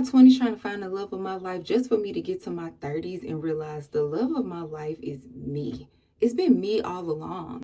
20s trying to find the love of my life just for me to get to my 30s and realize the love of my life is me. It's been me all along.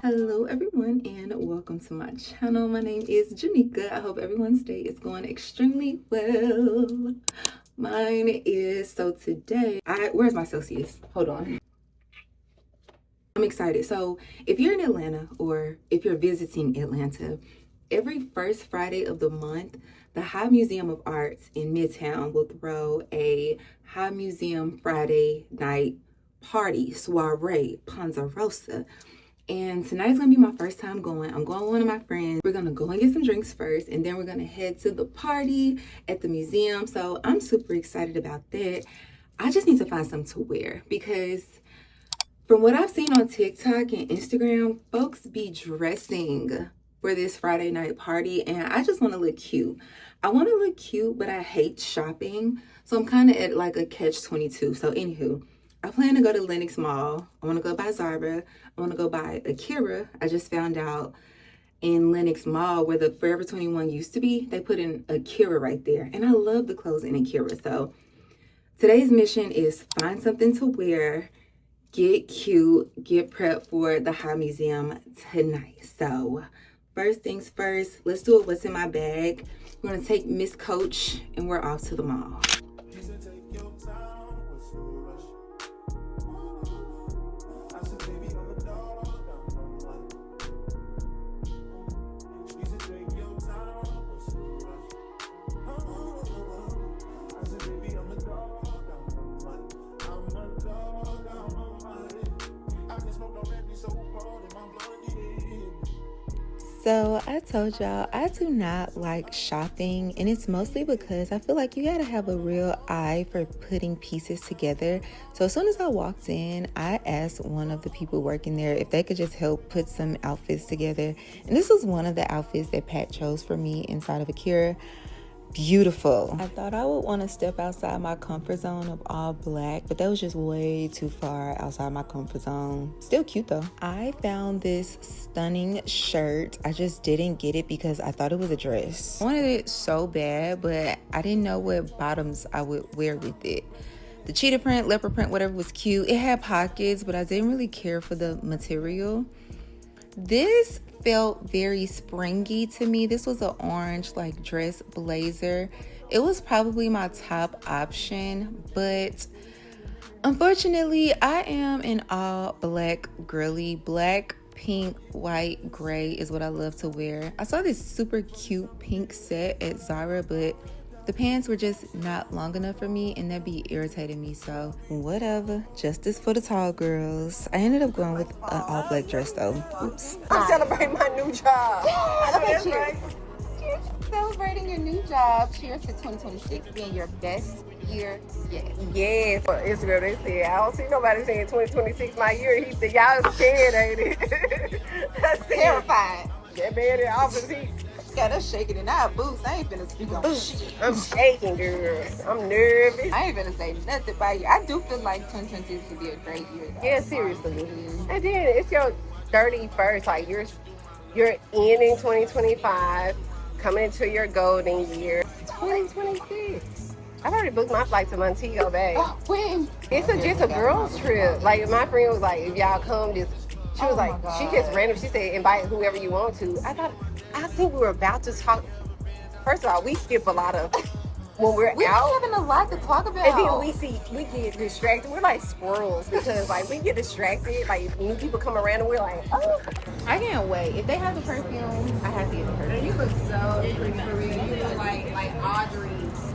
Hello everyone and welcome to my channel. My name is Janika. I hope everyone's day is going extremely well. Mine is. So today, where's my Celsius? Hold on. I'm excited. So if you're in Atlanta or if you're visiting Atlanta, every first Friday of the month, the High Museum of Arts in Midtown will throw a High Museum Friday night party, soiree, Ponderosa. And tonight's gonna be my first time going. I'm going with one of my friends. We're gonna go and get some drinks first, and then we're gonna head to the party at the museum. So I'm super excited about that. I just need to find something to wear because from what I've seen on TikTok and Instagram, folks be dressing for this Friday night party, and I just want to look cute. I want to look cute, but I hate shopping. So I'm kind of at like a catch-22. So anywho, I plan to go to Lenox Mall. I want to go by Zara. I want to go by Akira. I just found out in Lenox Mall where the Forever 21 used to be, they put in Akira right there. And I love the clothes in Akira. So today's mission is find something to wear, get cute, get prepped for the High Museum tonight. So first things first, let's do it. What's in my bag? We're going to take Miss Coach and we're off to the mall. So I told y'all I do not like shopping, and it's mostly because I feel like you gotta have a real eye for putting pieces together. So as soon as I walked in, I asked one of the people working there if they could just help put some outfits together. And this was one of the outfits that Pat chose for me inside of Akira. Beautiful. I thought I would want to step outside my comfort zone of all black, but that was just way too far outside my comfort zone. Still cute though. I found this stunning shirt. I just didn't get it because I thought it was a dress. I wanted it so bad, but I didn't know what bottoms I would wear with it. The cheetah print, leopard print, whatever was cute. It had pockets, but I didn't really care for the material. This felt very springy to me. This was an orange like dress blazer. It was probably my top option, but unfortunately I am an all black girly. Black, pink, white, gray is what I love to wear. I saw this super cute pink set at Zara, but the pants were just not long enough for me, and that be irritating me. So whatever, justice for the tall girls. I ended up going with an all black dress though. Oops. I'm celebrating my new job. Yes, cheers. Cheers. Celebrating your new job. Cheers to 2026 being your best year yet. Yes. On Instagram they said, I don't see nobody saying 2026 my year. He said, y'all scared, ain't it? That's Terrified. That man in the office, he Got us shaking in our boots. I ain't finna speak on shit. I'm shaking, girl. I'm nervous. I ain't finna say nothing about you. I do feel like 2026 would be a great year, though. Yeah, seriously. And then it's your 31st, like you're You're ending 2025, coming into your golden year. 2026. I've already booked my flight to Montego Bay. Oh, when? It's just a girls trip. Like my friend was like, if y'all come, just she was like, she just random. She said invite whoever you want to. I think we were about to talk. First of all, we skip a lot of when we're We're out. having a lot to talk about. And then we get distracted. We're like squirrels because like we get distracted. Like new people come around and we're like, oh. I can't wait. If they have the perfume, I have to get the perfume. And you look so pretty for real. You look like Audrey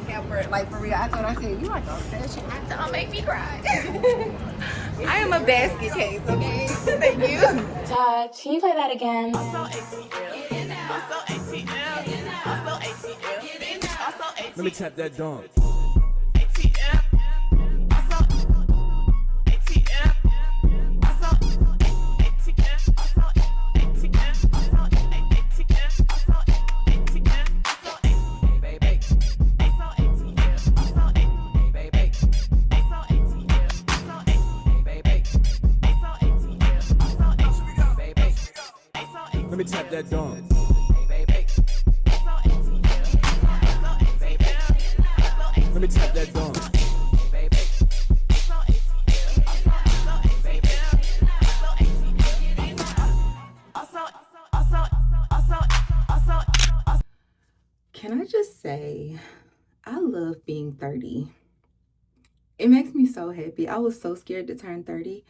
Hepburn. Like for real. I said, you like a fashion icon. Don't make me cry. I am a basket case, okay? Thank you. Todd, can you play that again? Let me tap that dong. Let me tap that dong. Let me tap that dong. Can I just say, I love being 30. It makes me so happy. I was so scared to turn 30,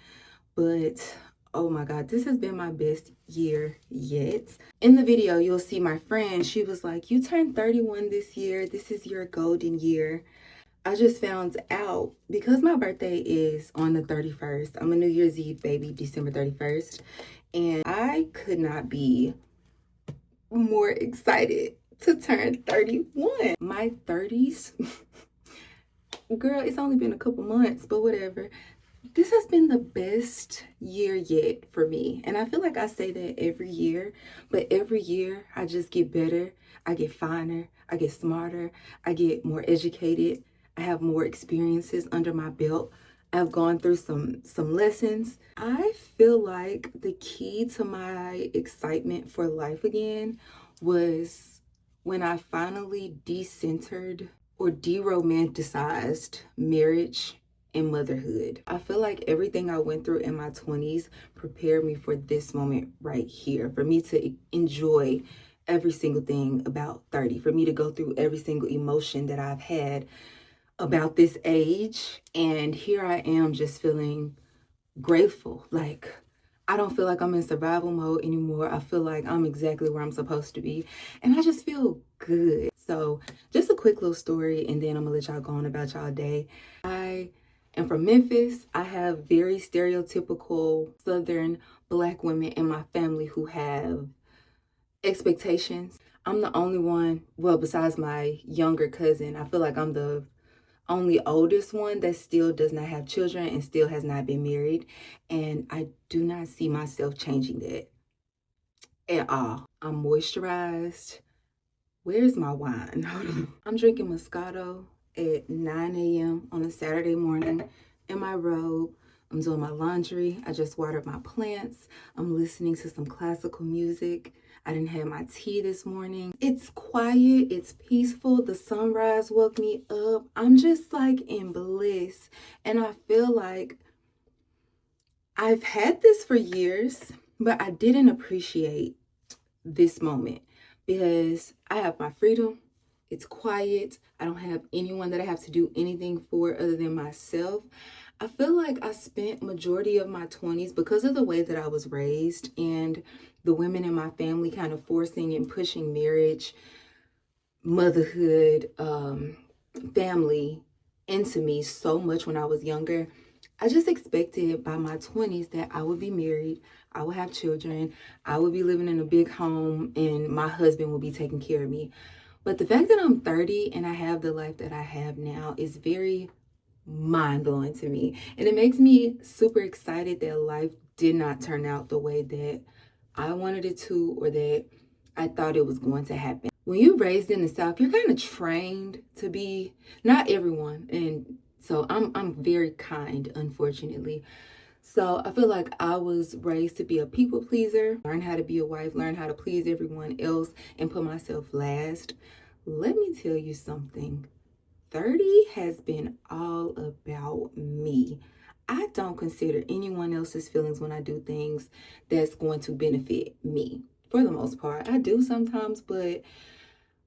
but oh my God, this has been my best year yet. In the video, you'll see my friend, she was like, you turned 31 this year. This is your golden year. I just found out because my birthday is on the 31st. I'm a New Year's Eve baby, December 31st. And I could not be more excited to turn 31. My 30s, girl, it's only been a couple months, but whatever. This has been the best year yet for me. And I feel like I say that every year, but every year I just get better. I get finer. I get smarter. I get more educated. I have more experiences under my belt. I've gone through some lessons. I feel like the key to my excitement for life again was when I finally decentered or de-romanticized marriage and motherhood. I feel like everything I went through in my 20s prepared me for this moment right here, for me to enjoy every single thing about 30, for me to go through every single emotion that I've had about this age. And here I am just feeling grateful. Like, I don't feel like I'm in survival mode anymore. I feel like I'm exactly where I'm supposed to be. And I just feel good. So just a quick little story, and then I'm gonna let y'all go on about y'all day. I am from Memphis. I have very stereotypical Southern Black women in my family who have expectations. I'm the only one, well, besides my younger cousin, I feel like I'm the only oldest one that still does not have children and still has not been married. And I do not see myself changing that at all. I'm moisturized. Where's my wine? Hold on. I'm drinking Moscato at 9 a.m. on a Saturday morning in my robe. I'm doing my laundry. I just watered my plants. I'm listening to some classical music. I didn't have my tea this morning. It's quiet, it's peaceful. The sunrise woke me up. I'm just like in bliss. And I feel like I've had this for years, but I didn't appreciate this moment because I have my freedom. It's quiet. I don't have anyone that I have to do anything for other than myself. I feel like I spent majority of my 20s because of the way that I was raised and the women in my family kind of forcing and pushing marriage, motherhood, family into me so much when I was younger. I just expected by my 20s that I would be married, I would have children, I would be living in a big home, and my husband would be taking care of me. But the fact that I'm 30 and I have the life that I have now is very mind-blowing to me. And it makes me super excited that life did not turn out the way that I wanted it to or that I thought it was going to happen. When you're raised in the South, you're kind of trained to be, not everyone, and so I'm very kind, unfortunately. So I feel like I was raised to be a people pleaser, learn how to be a wife, learn how to please everyone else, and put myself last. Let me tell you something. 30 has been all about me. I don't consider anyone else's feelings when I do things that's going to benefit me. For the most part, I do sometimes, but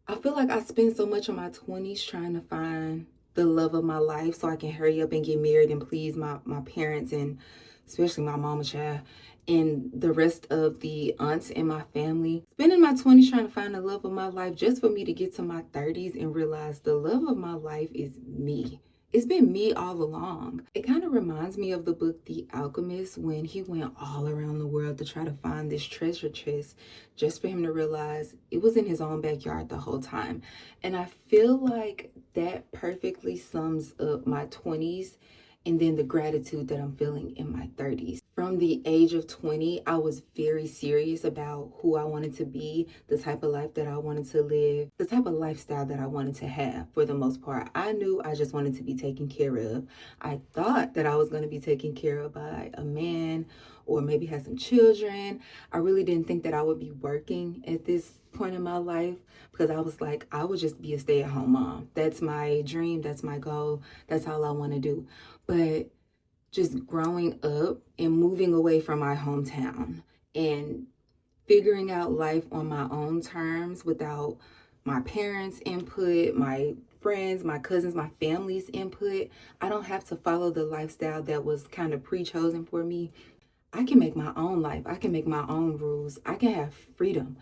I feel like I spend so much of my 20s trying to find the love of my life so I can hurry up and get married and please my parents, and especially my mama child and the rest of the aunts in my family. Spending my 20s trying to find the love of my life just for me to get to my 30s and realize the love of my life is me. It's been me all along. It kind of reminds me of the book The Alchemist, when he went all around the world to try to find this treasure chest just for him to realize it was in his own backyard the whole time. And I feel like that perfectly sums up my 20s and then the gratitude that I'm feeling in my 30s. From the age of 20, I was very serious about who I wanted to be, the type of life that I wanted to live, the type of lifestyle that I wanted to have. For the most part, I knew I just wanted to be taken care of. I thought that I was going to be taken care of by a man or maybe have some children. I really didn't think that I would be working at this point in my life, because I was like, I would just be a stay-at-home mom. That's my dream. That's my goal. That's all I want to do. But just growing up and moving away from my hometown and figuring out life on my own terms without my parents' input, my friends, my cousins, my family's input. I don't have to follow the lifestyle that was kind of pre-chosen for me. I can make my own life. I can make my own rules. I can have freedom.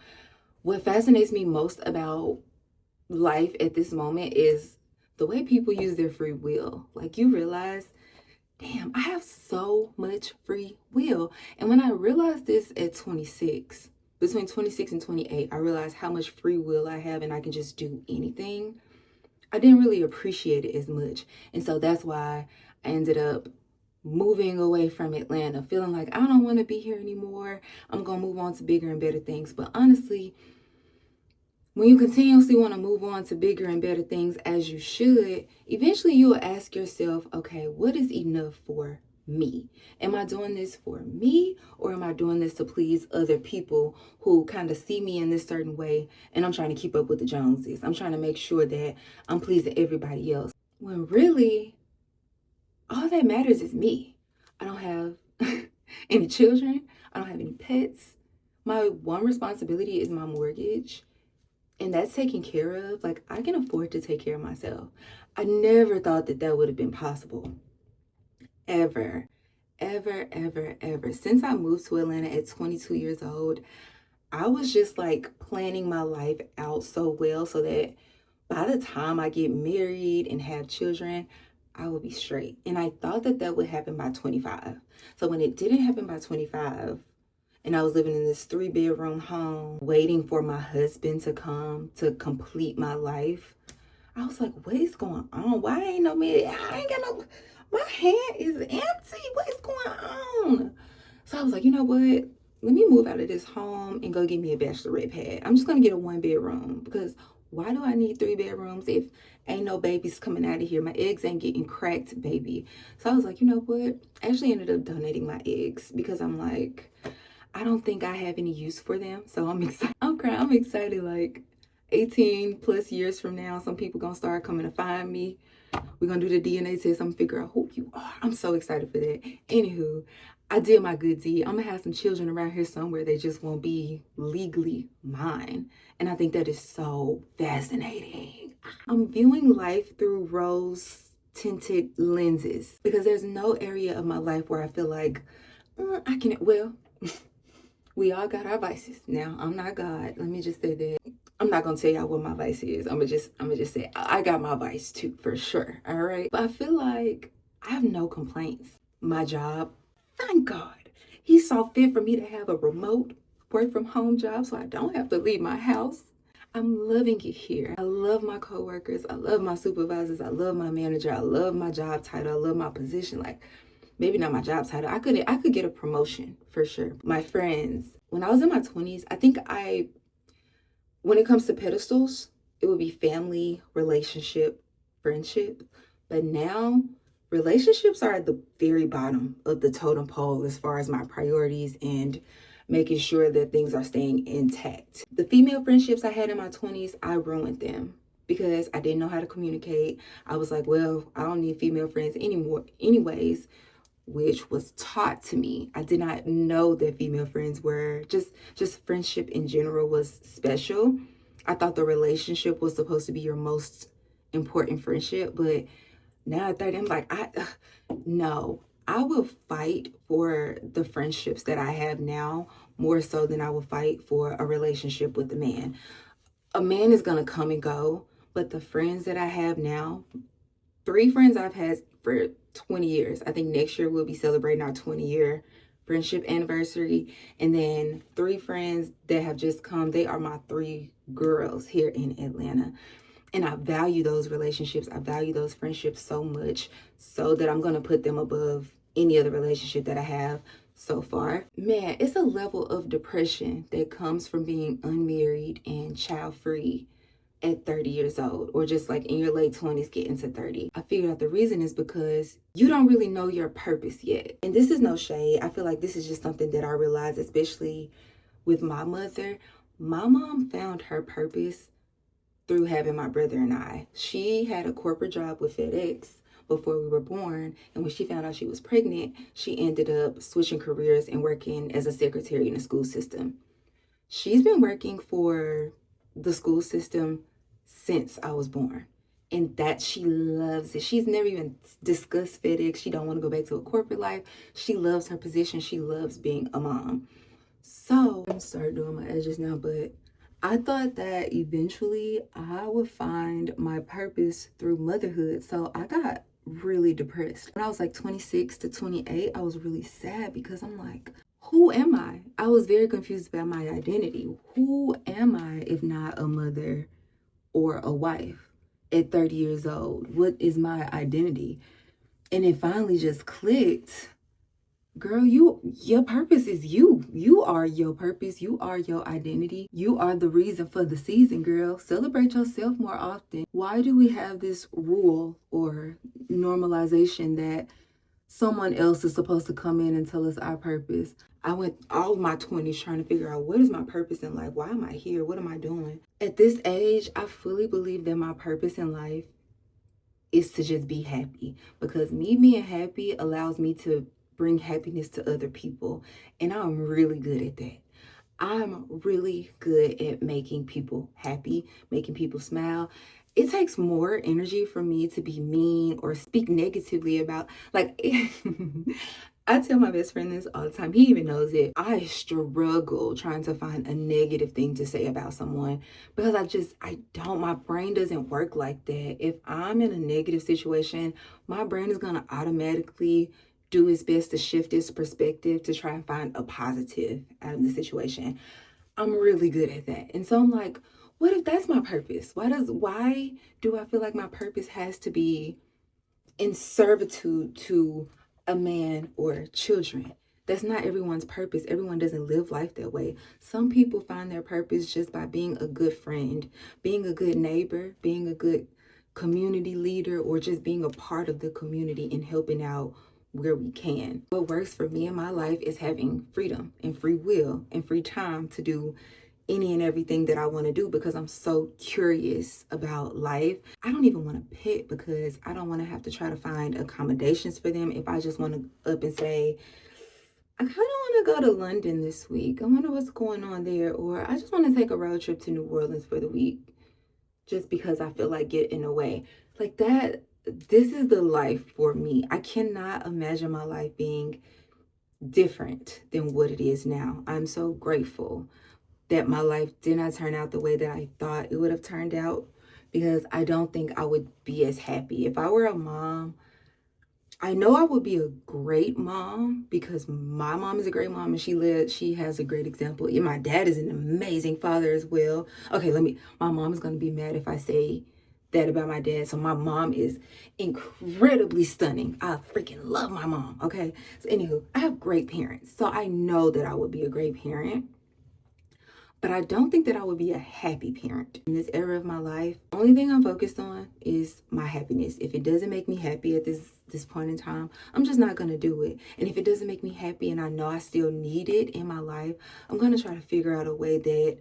What fascinates me most about life at this moment is the way people use their free will. Like, you realize, damn, I have so much free will. And when I realized this at 26, between 26 and 28, I realized how much free will I have and I can just do anything. I didn't really appreciate it as much. And so that's why I ended up moving away from Atlanta, feeling like I don't want to be here anymore. I'm going to move on to bigger and better things. But honestly, when you continuously want to move on to bigger and better things, as you should, eventually you will ask yourself, okay, what is enough for me? Am I doing this for me, or am I doing this to please other people who kind of see me in this certain way and I'm trying to keep up with the Joneses? I'm trying to make sure that I'm pleasing everybody else. When really, all that matters is me. I don't have any children. I don't have any pets. My one responsibility is my mortgage. And that's taken care of. Like, I can afford to take care of myself. I never thought that that would have been possible. Ever. Since I moved to Atlanta at 22 years old, I was just like planning my life out so well so that by the time I get married and have children, I will be straight. And I thought that that would happen by 25. So when it didn't happen by 25, and I was living in this 3-bedroom home, waiting for my husband to come to complete my life, I was like, what is going on? Why ain't no man? I ain't got no, my hand is empty. What is going on? So I was like, you know what? Let me move out of this home and go get me a bachelorette pad. I'm just going to get a 1-bedroom, because why do I need 3 bedrooms if ain't no babies coming out of here? My eggs ain't getting cracked, baby. So I was like, you know what? I actually ended up donating my eggs, because I'm like, I don't think I have any use for them. So I'm excited. I'm crying. I'm excited. Like 18 plus years from now, some people gonna start coming to find me. We're gonna do the DNA test. I'm gonna figure out who you are. I'm so excited for that. Anywho, I did my good deed. I'm gonna have some children around here somewhere. They just won't be legally mine. And I think that is so fascinating. I'm viewing life through rose-tinted lenses, because there's no area of my life where I feel like I can, well, we all got our vices. Now, I'm not God. Let me just say that. I'm not gonna tell y'all what my vice is. I'm gonna just say I got my vice too, for sure. All right. But I feel like I have no complaints. My job, thank God, he saw fit for me to have a remote work from home job, so I don't have to leave my house. I'm loving it here. I love my coworkers. I love my supervisors. I love my manager. I love my job title. I love my position. Like, maybe not my job title. I could get a promotion for sure. My friends, when I was in my 20s, I think when it comes to pedestals, it would be family, relationship, friendship. But now relationships are at the very bottom of the totem pole as far as my priorities and making sure that things are staying intact. The female friendships I had in my 20s, I ruined them because I didn't know how to communicate. I was like, well, I don't need female friends anymore anyways, which was taught to me. I did not know that female friends were just friendship in general was special. I thought the relationship was supposed to be your most important friendship, but now at 30, I'm like, no, I will fight for the friendships that I have now more so than I will fight for a relationship with a man. A man is going to come and go, but the friends that I have now, 3 friends I've had for 20 years. I think next year we'll be celebrating our 20-year friendship anniversary. And then 3 friends that have just come, they are my 3 girls here in Atlanta. And I value those relationships. I value those friendships so much so that I'm going to put them above any other relationship that I have so far. Man, it's a level of depression that comes from being unmarried and child-free at 30 years old, or just like in your late 20s getting to 30. I figured out the reason is because you don't really know your purpose yet. And this is no shade. I feel like this is just something that I realized, especially with my mother. My mom found her purpose through having my brother and I. She had a corporate job with FedEx before we were born, and when she found out she was pregnant, she ended up switching careers and working as a secretary in the school system. She's been working for the school system since I was born, and that she loves it. She's never even discussed FedEx. She don't want to go back to a corporate life. She loves her position. She loves being a mom. So I'm starting doing my edges now, but I thought that eventually I would find my purpose through motherhood. So I got really depressed. When I was like 26 to 28, I was really sad because I'm like, who am I? I was very confused about my identity. Who am I if not a mother or a wife at 30 years old? What is my identity? And it finally just clicked. Girl, your purpose is you. You are your purpose. You are your identity. You are the reason for the season, girl. Celebrate yourself more often. Why do we have this rule or normalization that someone else is supposed to come in and tell us our purpose? I went all of my 20s trying to figure out, what is my purpose in life? Why am I here? What am I doing? At this age, I fully believe that my purpose in life is to just be happy, because me being happy allows me to bring happiness to other people. And I'm really good at that. I'm really good at making people happy, making people smile. It takes more energy for me to be mean or speak negatively about, like, I tell my best friend this all the time. He even knows it. I struggle trying to find a negative thing to say about someone because my brain doesn't work like that. If I'm in a negative situation, my brain is going to automatically do its best to shift its perspective to try and find a positive out of the situation. I'm really good at that. And so I'm like, what if that's my purpose? Why do I feel like my purpose has to be in servitude to a man or children? That's not everyone's purpose. Everyone doesn't live life that way. Some people find their purpose just by being a good friend, being a good neighbor, being a good community leader, or just being a part of the community and helping out where we can. What works for me in my life is having freedom and free will and free time to do any and everything that I want to do, because I'm so curious about life. I don't even want to pet because I don't want to have to try to find accommodations for them. If I just want to up and say, I kind of want to go to London this week, I wonder what's going on there, or I just want to take a road trip to New Orleans for the week just because I feel like getting away like that. This is the life for me. I cannot imagine my life being different than what it is now. I'm so grateful that my life did not turn out the way that I thought it would have turned out, because I don't think I would be as happy. If I were a mom, I know I would be a great mom because my mom is a great mom and she has a great example. And my dad is an amazing father as well. Okay, my mom is going to be mad if I say that about my dad. So my mom is incredibly stunning. I freaking love my mom. Okay. So anywho, I have great parents. So I know that I would be a great parent. But I don't think that I would be a happy parent in this era of my life. The only thing I'm focused on is my happiness. If it doesn't make me happy at this point in time, I'm just not going to do it. And if it doesn't make me happy and I know I still need it in my life, I'm going to try to figure out a way that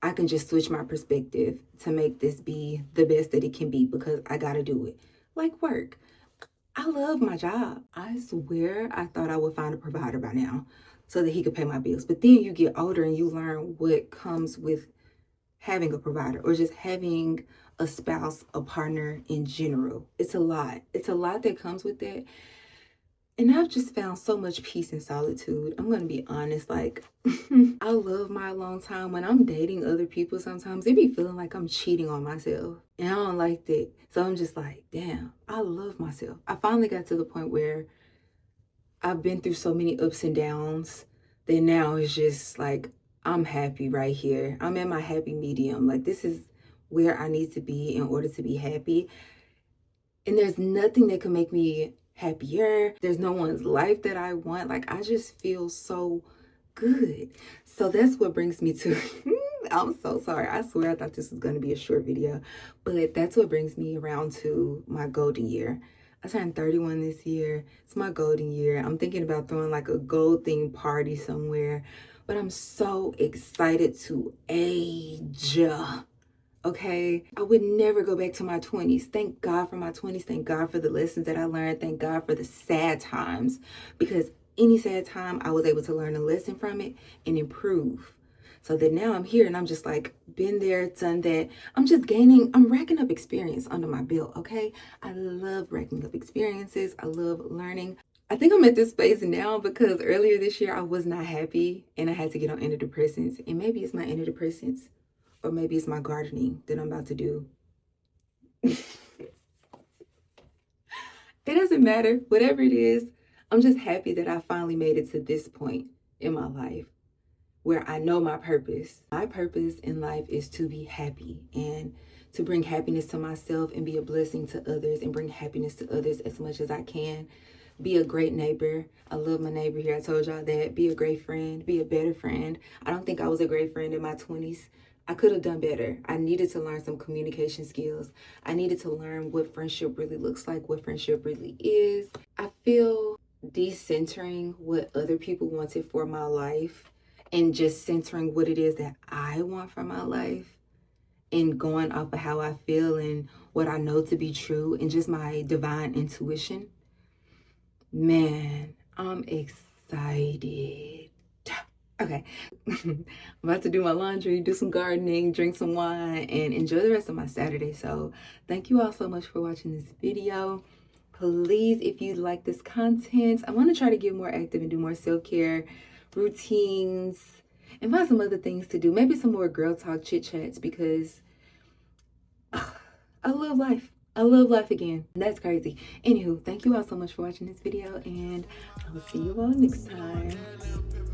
I can just switch my perspective to make this be the best that it can be, because I got to do it. Like work. I love my job. I swear I thought I would find a provider by now so that he could pay my bills. But then you get older and you learn what comes with having a provider or just having a spouse, a partner in general. It's a lot. It's a lot that comes with that. And I've just found so much peace and solitude. I'm going to be honest, like, I love my alone time. When I'm dating other people, sometimes it be feeling like I'm cheating on myself. And I don't like that. So I'm just like, damn, I love myself. I finally got to the point where I've been through so many ups and downs that now it's just like, I'm happy right here. I'm in my happy medium. Like, this is where I need to be in order to be happy. And there's nothing that can make me happier. There's no one's life that I want. Like, I just feel so good. So that's what brings me to I'm so sorry. I swear I thought this was going to be a short video, but that's what brings me around to my golden year. I turned 31 this year. It's my golden year. I'm thinking about throwing like a gold themed party somewhere, but I'm so excited to age. Okay, I would never go back to my 20s. Thank God for my 20s. Thank God for the lessons that I learned. Thank God for the sad times, because any sad time I was able to learn a lesson from it and improve. So that now I'm here and I'm just like, been there, done that. I'm racking up experience under my belt, okay? I love racking up experiences. I love learning. I think I'm at this phase now because earlier this year I was not happy and I had to get on antidepressants. And maybe it's my antidepressants or maybe it's my gardening that I'm about to do. It doesn't matter. Whatever it is, I'm just happy that I finally made it to this point in my life where I know my purpose. My purpose in life is to be happy and to bring happiness to myself and be a blessing to others and bring happiness to others as much as I can. Be a great neighbor. I love my neighbor here. I told y'all that. Be a great friend. Be a better friend. I don't think I was a great friend in my 20s. I could have done better. I needed to learn some communication skills. I needed to learn what friendship really looks like, what friendship really is. I feel decentering what other people wanted for my life and just centering what it is that I want for my life and going off of how I feel and what I know to be true and just my divine intuition. Man, I'm excited. Okay, I'm about to do my laundry, do some gardening, drink some wine, and enjoy the rest of my Saturday. So thank you all so much for watching this video. Please, if you like this content, I want to try to get more active and do more self-care routines and find some other things to do. Maybe some more girl talk chit chats, because I love life. I love life again. That's crazy. Anywho, thank you all so much for watching this video, and I will see you all next time.